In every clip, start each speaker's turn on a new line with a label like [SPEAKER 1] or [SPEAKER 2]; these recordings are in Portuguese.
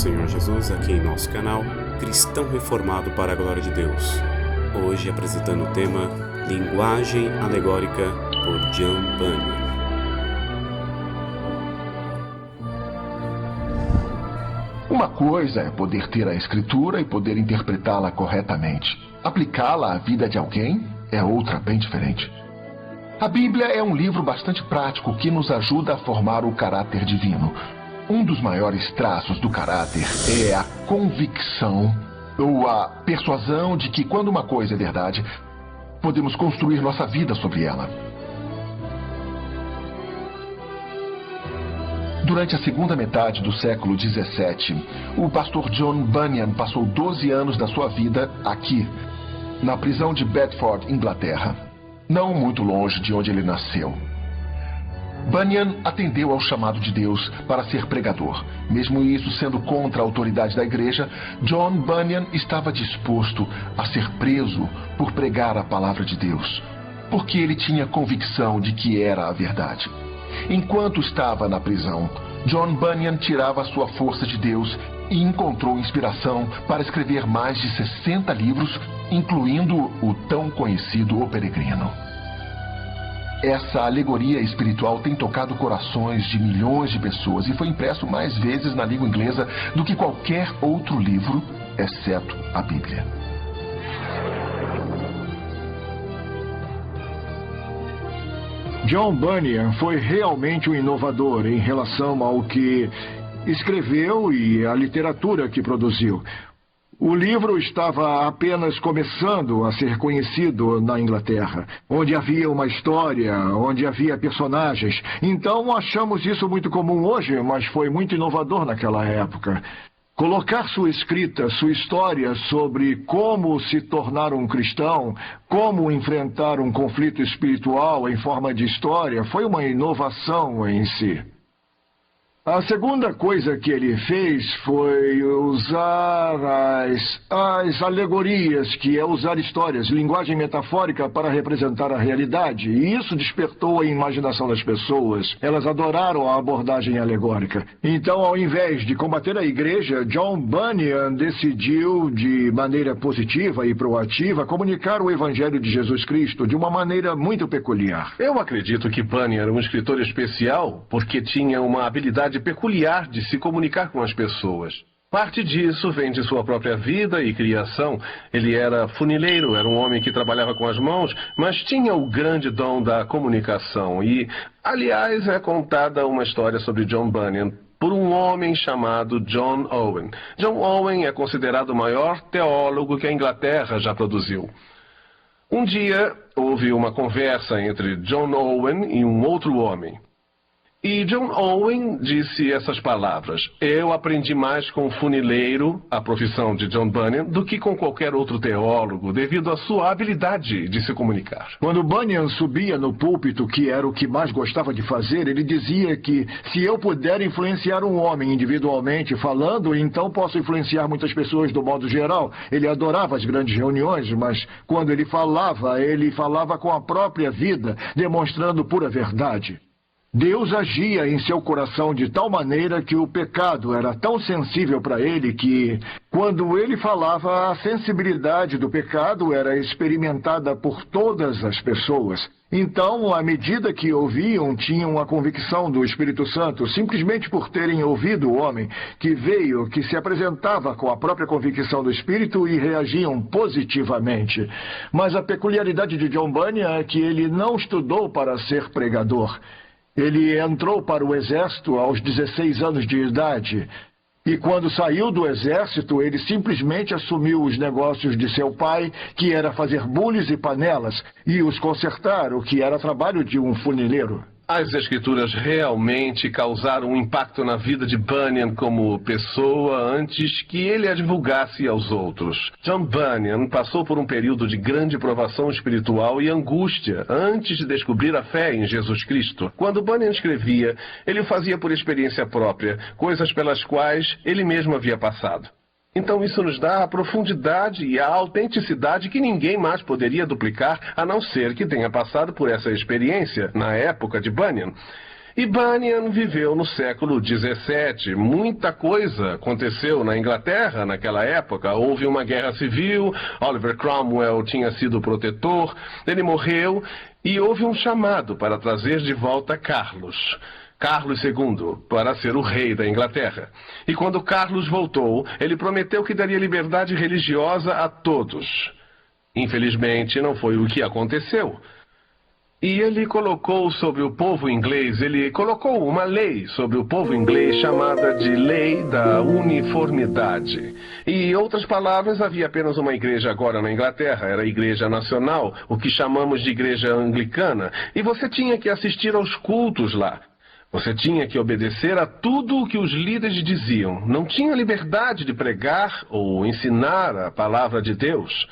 [SPEAKER 1] Senhor Jesus aqui em nosso canal Cristão Reformado para a Glória de Deus. Hoje apresentando o tema Linguagem Alegórica por John Bunyan.
[SPEAKER 2] Uma coisa é poder ter a Escritura e poder interpretá-la corretamente. Aplicá-la à vida de alguém é outra bem diferente. A Bíblia é um livro bastante prático que nos ajuda a formar o caráter divino. Um dos maiores traços do caráter é a convicção ou a persuasão de que quando uma coisa é verdade, podemos construir nossa vida sobre ela. Durante a segunda metade do século XVII, o pastor John Bunyan passou 12 anos da sua vida aqui, na prisão de Bedford, Inglaterra, não muito longe de onde ele nasceu. Bunyan atendeu ao chamado de Deus para ser pregador. Mesmo isso sendo contra a autoridade da igreja, John Bunyan estava disposto a ser preso por pregar a palavra de Deus, porque ele tinha convicção de que era a verdade. Enquanto estava na prisão, John Bunyan tirava sua força de Deus e encontrou inspiração para escrever mais de 60 livros, incluindo o tão conhecido O Peregrino. Essa alegoria espiritual tem tocado corações de milhões de pessoas e foi impresso mais vezes na língua inglesa do que qualquer outro livro, exceto a Bíblia.
[SPEAKER 3] John Bunyan foi realmente um inovador em relação ao que escreveu e à literatura que produziu. O livro estava apenas começando a ser conhecido na Inglaterra, onde havia uma história, onde havia personagens. Então achamos isso muito comum hoje, mas foi muito inovador naquela época. Colocar sua escrita, sua história sobre como se tornar um cristão, como enfrentar um conflito espiritual em forma de história, foi uma inovação em si. A segunda coisa que ele fez foi usar as alegorias, que é usar histórias, linguagem metafórica para representar a realidade. E isso despertou a imaginação das pessoas. Elas adoraram a abordagem alegórica. Então, ao invés de combater a igreja, John Bunyan decidiu, de maneira positiva e proativa, comunicar o Evangelho de Jesus Cristo de uma maneira muito peculiar.
[SPEAKER 4] Eu acredito que Bunyan era um escritor especial porque tinha uma habilidade peculiar de se comunicar com as pessoas. Parte disso vem de sua própria vida e criação. Ele era funileiro, era um homem que trabalhava com as mãos, mas tinha o grande dom da comunicação. E, aliás, é contada uma história sobre John Bunyan por um homem chamado John Owen. John Owen é considerado o maior teólogo que a Inglaterra já produziu. Um dia, houve uma conversa entre John Owen e um outro homem. E John Owen disse essas palavras: eu aprendi mais com o funileiro, a profissão de John Bunyan, do que com qualquer outro teólogo, devido à sua habilidade de se comunicar.
[SPEAKER 3] Quando Bunyan subia no púlpito, que era o que mais gostava de fazer, ele dizia que se eu puder influenciar um homem individualmente falando, então posso influenciar muitas pessoas do modo geral. Ele adorava as grandes reuniões, mas quando ele falava com a própria vida, demonstrando pura verdade. Deus agia em seu coração de tal maneira que o pecado era tão sensível para ele que, quando ele falava, a sensibilidade do pecado era experimentada por todas as pessoas. Então, à medida que ouviam, tinham a convicção do Espírito Santo, simplesmente por terem ouvido o homem que veio, que se apresentava com a própria convicção do Espírito e reagiam positivamente. Mas a peculiaridade de John Bunyan é que ele não estudou para ser pregador. Ele entrou para o exército aos 16 anos de idade. E quando saiu do exército, ele simplesmente assumiu os negócios de seu pai, que era fazer bules e panelas, e os consertar, o que era trabalho de um funileiro.
[SPEAKER 4] As escrituras realmente causaram um impacto na vida de Bunyan como pessoa antes que ele a divulgasse aos outros. John Bunyan passou por um período de grande provação espiritual e angústia antes de descobrir a fé em Jesus Cristo. Quando Bunyan escrevia, ele o fazia por experiência própria, coisas pelas quais ele mesmo havia passado. Então isso nos dá a profundidade e a autenticidade que ninguém mais poderia duplicar, a não ser que tenha passado por essa experiência na época de Bunyan. E Bunyan viveu no século XVII. Muita coisa aconteceu na Inglaterra naquela época. Houve uma guerra civil, Oliver Cromwell tinha sido protetor, ele morreu e houve um chamado para trazer de volta Carlos II, para ser o rei da Inglaterra. E quando Carlos voltou, ele prometeu que daria liberdade religiosa a todos. Infelizmente, não foi o que aconteceu. E ele colocou sobre o povo inglês, ele colocou uma lei sobre o povo inglês chamada de Lei da Uniformidade. E, em outras palavras, havia apenas uma igreja agora na Inglaterra, era a Igreja Nacional, o que chamamos de Igreja Anglicana, e você tinha que assistir aos cultos lá. Você tinha que obedecer a tudo o que os líderes diziam. Não tinha liberdade de pregar ou ensinar a palavra de Deus.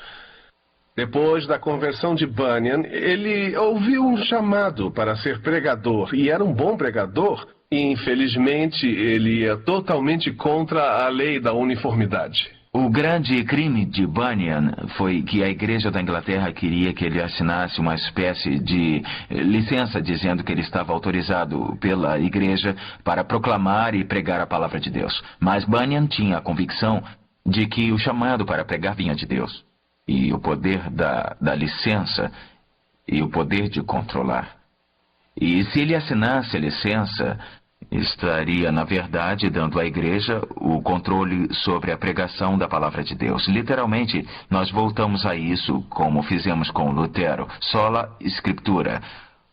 [SPEAKER 4] Depois da conversão de Bunyan, ele ouviu um chamado para ser pregador, e era um bom pregador, e infelizmente ele ia totalmente contra a lei da uniformidade.
[SPEAKER 5] O grande crime de Bunyan foi que a Igreja da Inglaterra queria que ele assinasse uma espécie de licença dizendo que ele estava autorizado pela Igreja para proclamar e pregar a palavra de Deus. Mas Bunyan tinha a convicção de que o chamado para pregar vinha de Deus. E o poder da licença e o poder de controlar. E se ele assinasse a licença, estaria, na verdade, dando à igreja o controle sobre a pregação da palavra de Deus. Literalmente, nós voltamos a isso como fizemos com Lutero. Sola Escritura.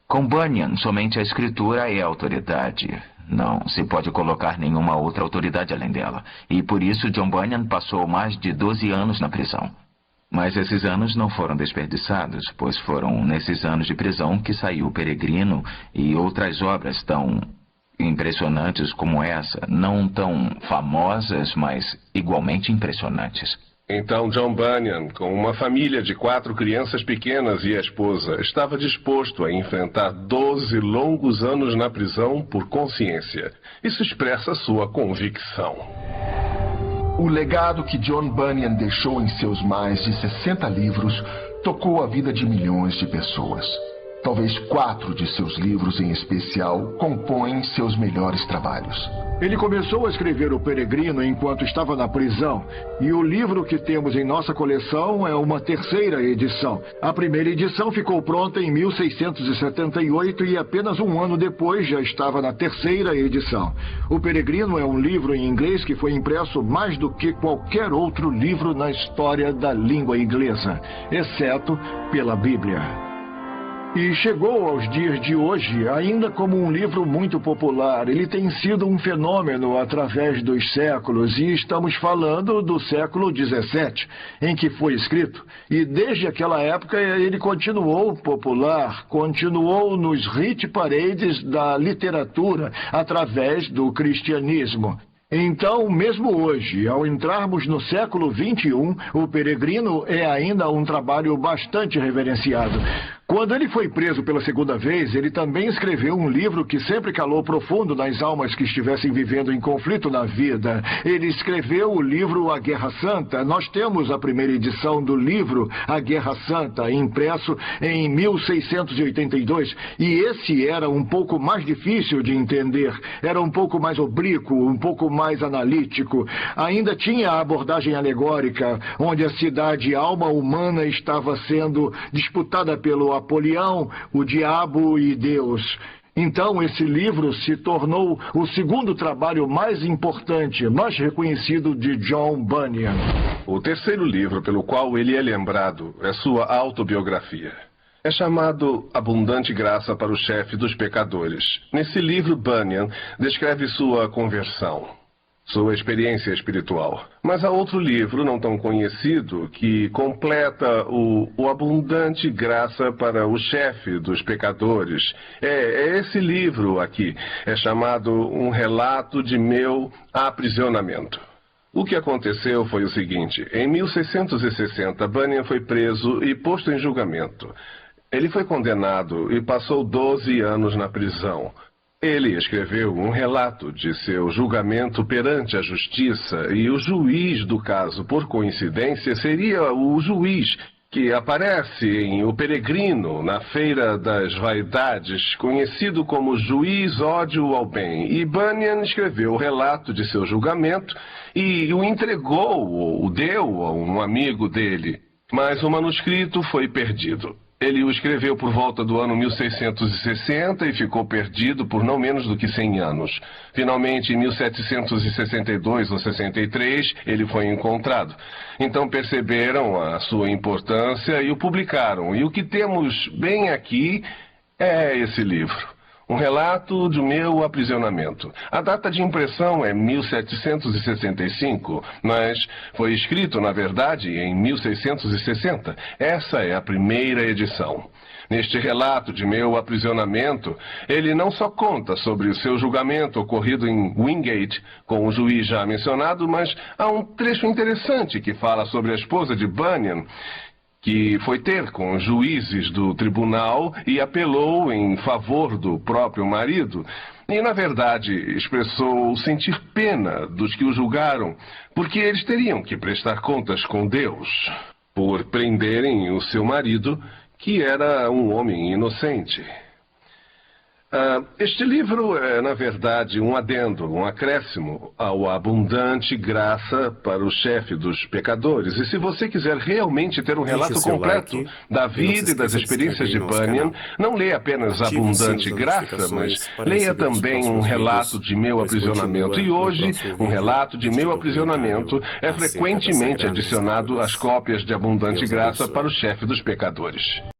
[SPEAKER 5] Com Bunyan, somente a Escritura é a autoridade. Não se pode colocar nenhuma outra autoridade além dela. E por isso John Bunyan passou mais de 12 anos na prisão. Mas esses anos não foram desperdiçados, pois foram nesses anos de prisão que saiu O Peregrino e outras obras tão impressionantes como essa, não tão famosas, mas igualmente impressionantes.
[SPEAKER 4] Então John Bunyan, com uma família de 4 crianças pequenas e a esposa, estava disposto a enfrentar 12 longos anos na prisão por consciência. Isso expressa sua convicção.
[SPEAKER 2] O legado que John Bunyan deixou em seus mais de 60 livros tocou a vida de milhões de pessoas. Talvez 4 de seus livros em especial compõem seus melhores trabalhos.
[SPEAKER 3] Ele começou a escrever O Peregrino enquanto estava na prisão, e o livro que temos em nossa coleção é uma 3ª edição. A primeira edição ficou pronta em 1678 e apenas um ano depois já estava na 3ª edição. O Peregrino é um livro em inglês que foi impresso mais do que qualquer outro livro na história da língua inglesa, exceto pela Bíblia. E chegou aos dias de hoje ainda como um livro muito popular. Ele tem sido um fenômeno através dos séculos, e estamos falando do século XVII, em que foi escrito. E desde aquela época ele continuou popular, continuou nos hit parades da literatura através do cristianismo. Então, mesmo hoje, ao entrarmos no século XXI, O Peregrino é ainda um trabalho bastante reverenciado. Quando ele foi preso pela segunda vez, ele também escreveu um livro que sempre calou profundo nas almas que estivessem vivendo em conflito na vida. Ele escreveu o livro A Guerra Santa. Nós temos a primeira edição do livro A Guerra Santa, impresso em 1682. E esse era um pouco mais difícil de entender. Era um pouco mais oblíquo, um pouco mais analítico. Ainda tinha a abordagem alegórica, onde a cidade e a alma humana estava sendo disputada pelo Apolião, o diabo e Deus. Então, esse livro se tornou o segundo trabalho mais importante, mais reconhecido de John Bunyan.
[SPEAKER 4] O terceiro livro pelo qual ele é lembrado é sua autobiografia. É chamado Abundante Graça para o Chefe dos Pecadores. Nesse livro, Bunyan descreve sua conversão, sua experiência espiritual. Mas há outro livro, não tão conhecido, que completa o Abundante Graça para o Chefe dos Pecadores. É esse livro aqui. É chamado Um Relato de Meu Aprisionamento. O que aconteceu foi o seguinte. Em 1660, Bunyan foi preso e posto em julgamento. Ele foi condenado e passou 12 anos na prisão. Ele escreveu um relato de seu julgamento perante a justiça, e o juiz do caso, por coincidência, seria o juiz que aparece em O Peregrino, na Feira das Vaidades, conhecido como Juiz Ódio ao Bem. E Bunyan escreveu o relato de seu julgamento e o entregou, ou o deu a um amigo dele. Mas o manuscrito foi perdido. Ele o escreveu por volta do ano 1660 e ficou perdido por não menos do que 100 anos. Finalmente, em 1762 ou 63, ele foi encontrado. Então perceberam a sua importância e o publicaram. E o que temos bem aqui é esse livro. Um relato do meu aprisionamento. A data de impressão é 1765, mas foi escrito, na verdade, em 1660. Essa é a primeira edição. Neste relato de meu aprisionamento, ele não só conta sobre o seu julgamento ocorrido em Wingate, com o juiz já mencionado, mas há um trecho interessante que fala sobre a esposa de Bunyan, que foi ter com os juízes do tribunal e apelou em favor do próprio marido. E, na verdade, expressou sentir pena dos que o julgaram, porque eles teriam que prestar contas com Deus por prenderem o seu marido, que era um homem inocente. Este livro é, na verdade, um adendo, um acréscimo ao abundante graça para o chefe dos pecadores. E se você quiser realmente ter um relato completo da vida e das experiências de Bunyan, não leia apenas abundante graça, mas leia também um relato de meu aprisionamento. E hoje, um relato de meu aprisionamento é frequentemente adicionado às cópias de abundante graça para o chefe dos pecadores.